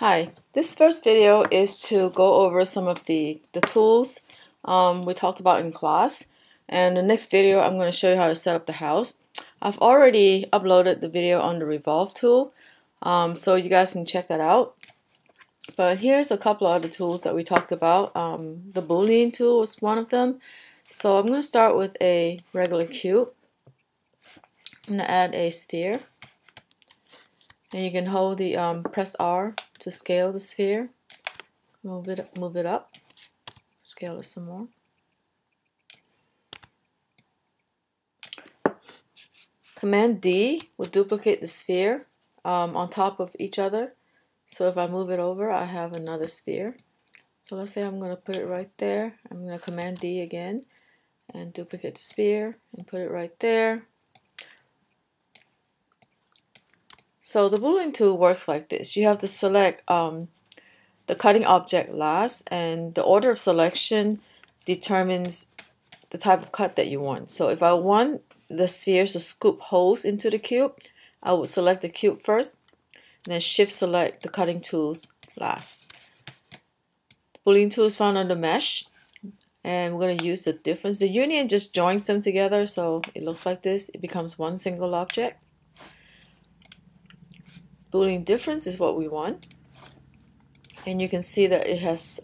Hi, this first video is to go over some of the tools we talked about in class, and the next video I'm going to show you how to set up the house. I've already uploaded the video on the revolve tool, so you guys can check that out. But here's a couple of other tools that we talked about. The Boolean tool was one of them. So I'm going to start with a regular cube. I'm going to add a sphere. And you can hold the press R to scale the sphere. Move it up. Scale it some more. Command D will duplicate the sphere on top of each other. So if I move it over, I have another sphere. So let's say I'm going to put it right there. I'm going to Command D again and duplicate the sphere and put it right there. So the Boolean tool works like this. You have to select the cutting object last, and the order of selection determines the type of cut that you want. So if I want the spheres to scoop holes into the cube, I would select the cube first, and then shift select the cutting tools last. The Boolean tool is found under mesh, and we're going to use the difference. The union just joins them together, so it looks like this. It becomes one single object. Boolean difference is what we want, and you can see that it has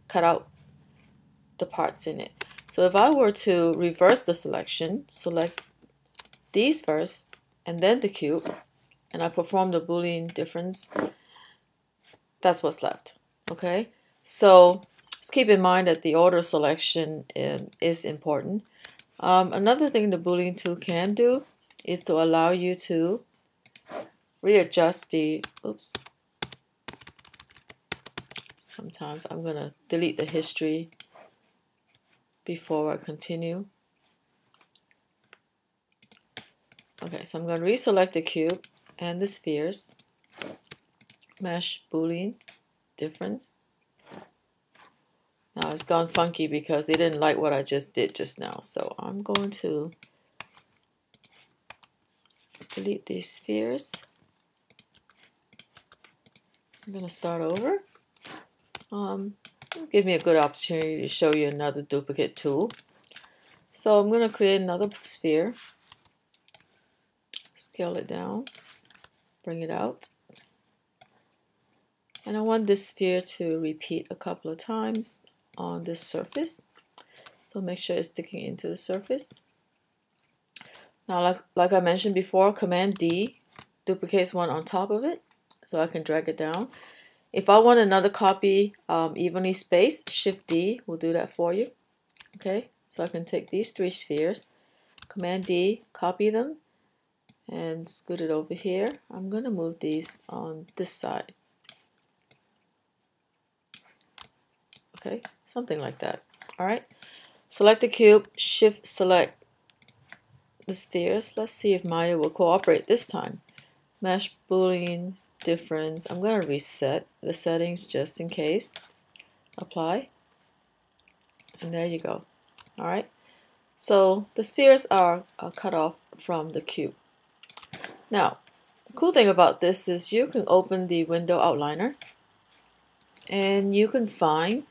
cut out the parts in it. So if I were to reverse the selection, select these first and then the cube, and I perform the Boolean difference, that's what's left. Okay, so just keep in mind that the order of selection is important. Another thing the Boolean tool can do is to allow you to readjust the, sometimes I'm going to delete the history before I continue. Okay, so I'm going to reselect the cube and the spheres, mesh, Boolean, difference. Now it's gone funky because they didn't like what I just did just now, so I'm going to delete these spheres. I'm going to start over. Give me a good opportunity to show you another duplicate tool. So I'm going to create another sphere, scale it down, bring it out, and I want this sphere to repeat a couple of times on this surface. So make sure it's sticking into the surface. Now, like I mentioned before, Command D duplicates one on top of it, so I can drag it down. If I want another copy evenly spaced, Shift D will do that for you. Okay, so I can take these three spheres, Command D, copy them, and scoot it over here. I'm going to move these on this side. Okay, something like that. All right, select the cube, Shift select the spheres. Let's see if Maya will cooperate this time. Mesh, Boolean, difference. I'm going to reset the settings just in case. Apply, and there you go. All right, so the spheres are cut off from the cube. Now, the cool thing about this is you can open the window outliner, and you can find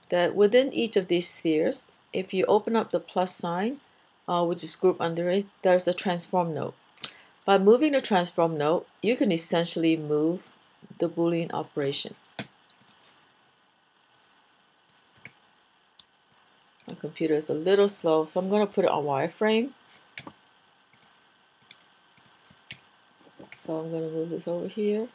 that within each of these spheres, if you open up the plus sign, which is grouped under it, there's a transform node. By moving the transform node, you can essentially move the Boolean operation. My computer is a little slow, so I'm going to put it on wireframe. So I'm going to move this over here.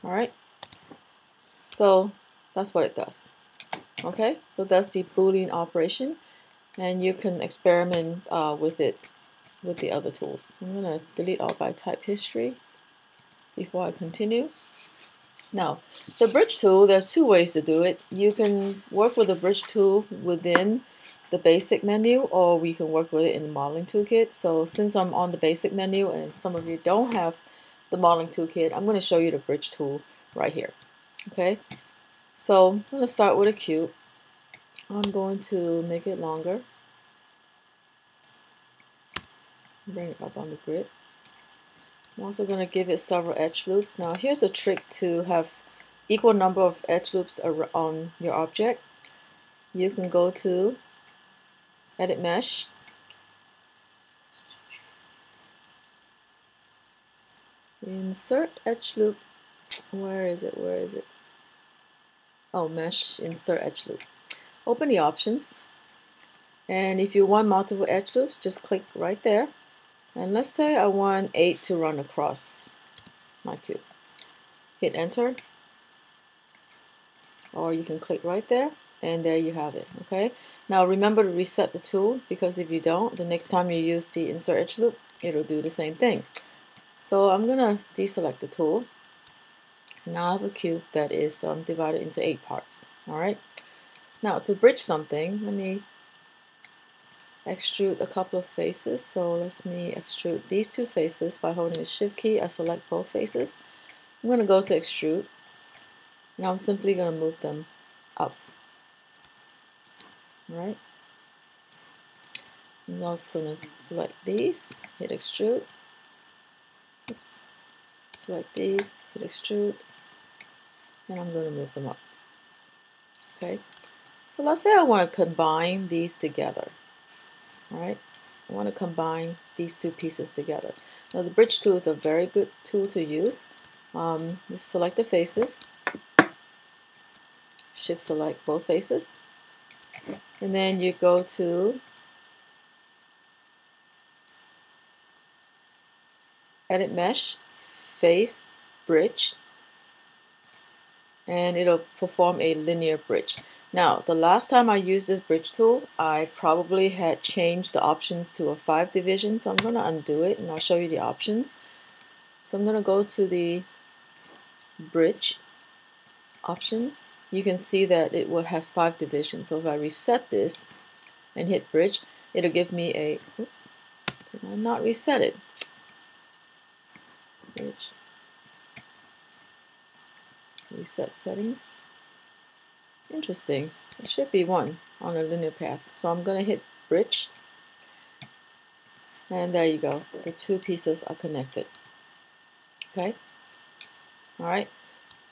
All right. So that's what it does. Okay, so that's the Boolean operation, and you can experiment with it with the other tools. I'm going to delete all by type history before I continue. Now, the bridge tool, there's two ways to do it. You can work with the bridge tool within the basic menu, or we can work with it in the modeling toolkit. So since I'm on the basic menu and some of you don't have the modeling toolkit, I'm going to show you the bridge tool right here. Okay, so I'm going to start with a cube. I'm going to make it longer. Bring it up on the grid. I'm also going to give it several edge loops. Now here's a trick to have equal number of edge loops on your object. You can go to Edit Mesh, insert edge loop. Where is it? Where is it? Oh, Mesh, insert edge loop. Open the options, and if you want multiple edge loops, just click right there. And let's say I want 8 to run across my cube. Hit enter, or you can click right there, and there you have it. Okay, now remember to reset the tool, because if you don't, the next time you use the insert edge loop, it'll do the same thing. So I'm gonna deselect the tool. Now I have a cube that is divided into 8 parts. Alright, now to bridge something, let me extrude a couple of faces. So let me extrude these two faces by holding the shift key. I select both faces. I'm going to go to extrude. Now I'm simply going to move them up. Alright, I'm also going to select these, hit extrude. Oops. Select these, hit extrude, and I'm going to move them up. Okay, so let's say I want to combine these together. Alright, I want to combine these two pieces together. Now the bridge tool is a very good tool to use. Just select the faces, shift select both faces, and then you go to Edit Mesh, Face, Bridge, and it'll perform a linear bridge. Now, the last time I used this bridge tool, I probably had changed the options to a 5 division, so I'm going to undo it and I'll show you the options. So I'm going to go to the bridge options. You can see that it has 5 divisions. So if I reset this and hit bridge, it'll give me a, oops, did I not reset it? Bridge. Reset settings. Interesting. It should be 1 on a linear path. So I'm going to hit bridge, and there you go. The two pieces are connected. Okay. All right.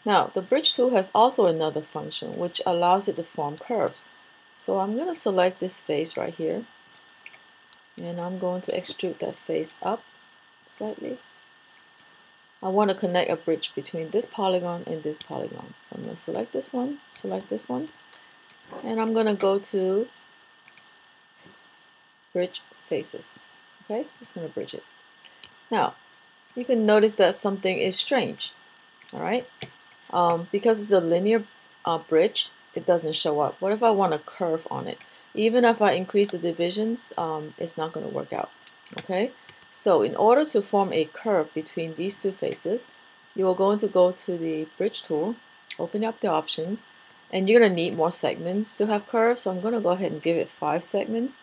Now the bridge tool has also another function which allows it to form curves. So I'm going to select this face right here, and I'm going to extrude that face up slightly. I want to connect a bridge between this polygon and this polygon. So I'm going to select this one, and I'm going to go to bridge faces. Okay, just going to bridge it. Now, you can notice that something is strange. All right, because it's a linear bridge, it doesn't show up. What if I want a curve on it? Even if I increase the divisions, it's not going to work out. Okay. So in order to form a curve between these two faces, you are going to go to the bridge tool, open up the options, and you're going to need more segments to have curves. So I'm going to go ahead and give it 5 segments,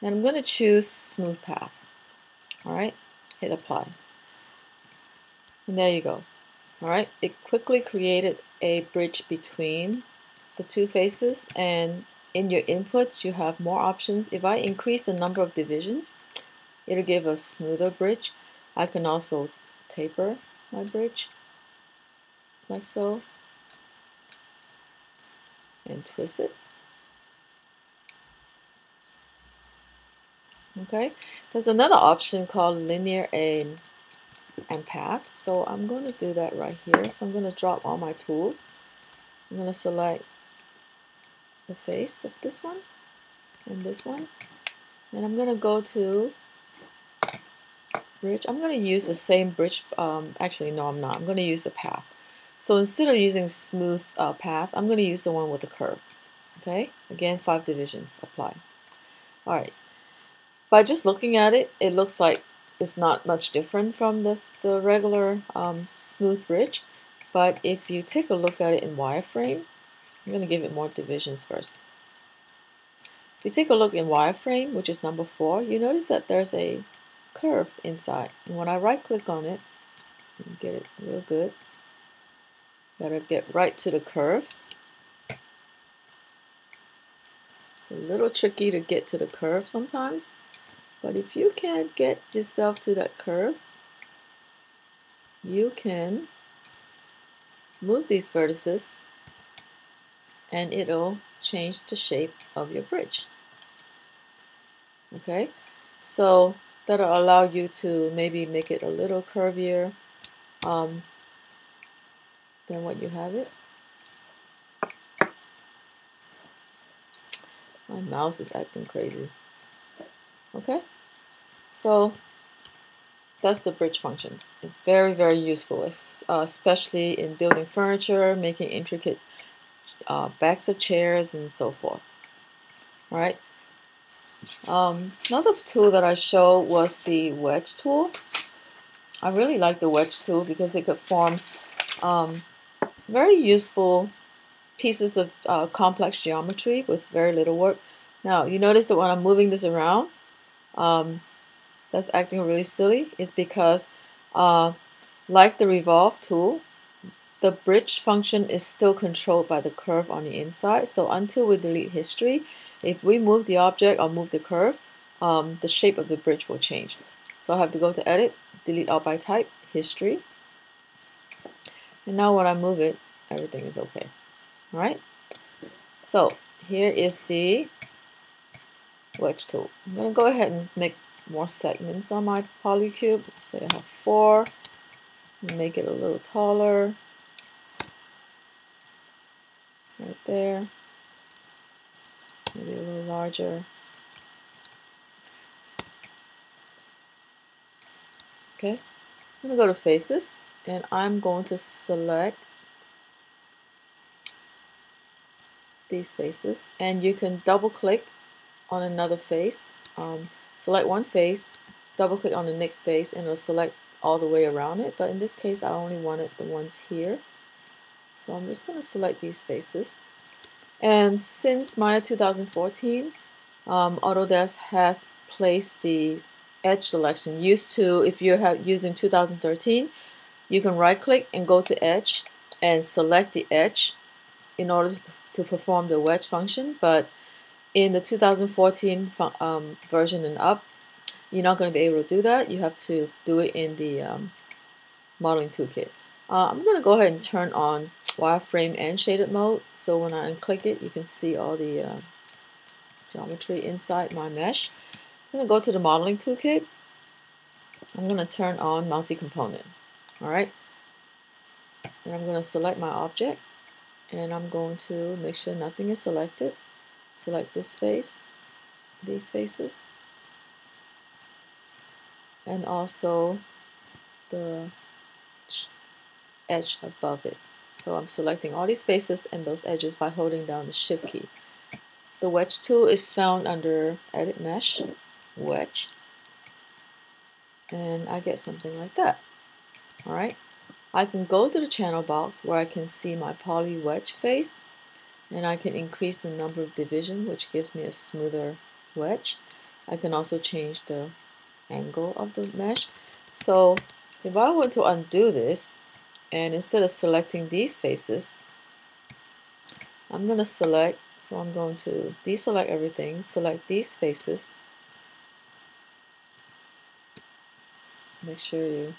and I'm going to choose smooth path. All right, hit apply, and there you go. All right, it quickly created a bridge between the two faces, and in your inputs you have more options. If I increase the number of divisions, it'll give a smoother bridge. I can also taper my bridge like so and twist it. Okay, there's another option called linear and path, so I'm going to do that right here. So I'm going to drop all my tools. I'm going to select the face of this one and this one, and I'm going to go to bridge. I'm going to use the same bridge. Actually, no, I'm not. I'm going to use the path. So instead of using smooth path, I'm going to use the one with the curve. Okay, again, 5 divisions, apply. All right, by just looking at it, it looks like it's not much different from the regular smooth bridge. But if you take a look at it in wireframe, I'm going to give it more divisions first. If you take a look in wireframe, which is number 4, you notice that there's a curve inside. And when I right click on it, get it real good. Gotta get right to the curve. It's a little tricky to get to the curve sometimes. But if you can't get yourself to that curve, you can move these vertices and it'll change the shape of your bridge. Okay, so that'll allow you to maybe make it a little curvier than what you have it. My mouse is acting crazy. Okay, so that's the bridge functions. It's very, very useful, especially in building furniture, making intricate backs of chairs, and so forth. All right. Another tool that I showed was the wedge tool. I really like the wedge tool because it could form very useful pieces of complex geometry with very little work. Now, you notice that when I'm moving this around, that's acting really silly, is because like the revolve tool, the bridge function is still controlled by the curve on the inside. So until we delete history, if we move the object or move the curve, the shape of the bridge will change. So I have to go to Edit, Delete All by Type, History. And now when I move it, everything is okay. All right. So here is the wedge tool. I'm going to go ahead and make more segments on my polycube. Say I have 4. Make it a little taller. Right there. Maybe a little larger. Okay. I'm going to go to Faces, and I'm going to select these faces. And you can double click on another face. Select one face, double click on the next face, and it'll select all the way around it. But in this case, I only wanted the ones here. So I'm just going to select these faces. And since Maya 2014, Autodesk has placed the edge selection. Used to, if you're using 2013, you can right click and go to edge and select the edge in order to perform the wedge function. But in the 2014 version and up, you're not going to be able to do that. You have to do it in the modeling toolkit. I'm going to go ahead and turn on wireframe and shaded mode, so when I unclick it, you can see all the geometry inside my mesh. I'm going to go to the modeling toolkit. I'm going to turn on multi-component. All right, and I'm going to select my object, and I'm going to make sure nothing is selected. Select this face, these faces, and also the edge above it. So I'm selecting all these faces and those edges by holding down the Shift key. The wedge tool is found under Edit Mesh, Wedge, and I get something like that. All right, I can go to the channel box where I can see my poly wedge face, and I can increase the number of division, which gives me a smoother wedge. I can also change the angle of the mesh. So if I were to undo this, and instead of selecting these faces, I'm going to select, so I'm going to deselect everything, select these faces. Make sure you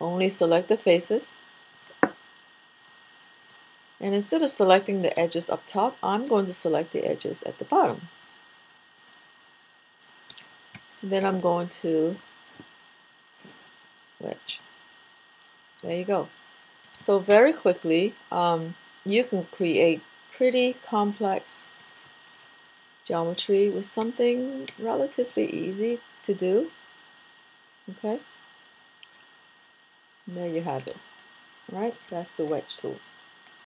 only select the faces. And instead of selecting the edges up top, I'm going to select the edges at the bottom. And then I'm going to wedge. There you go. So very quickly, you can create pretty complex geometry with something relatively easy to do. Okay, and there you have it. All right, that's the wedge tool.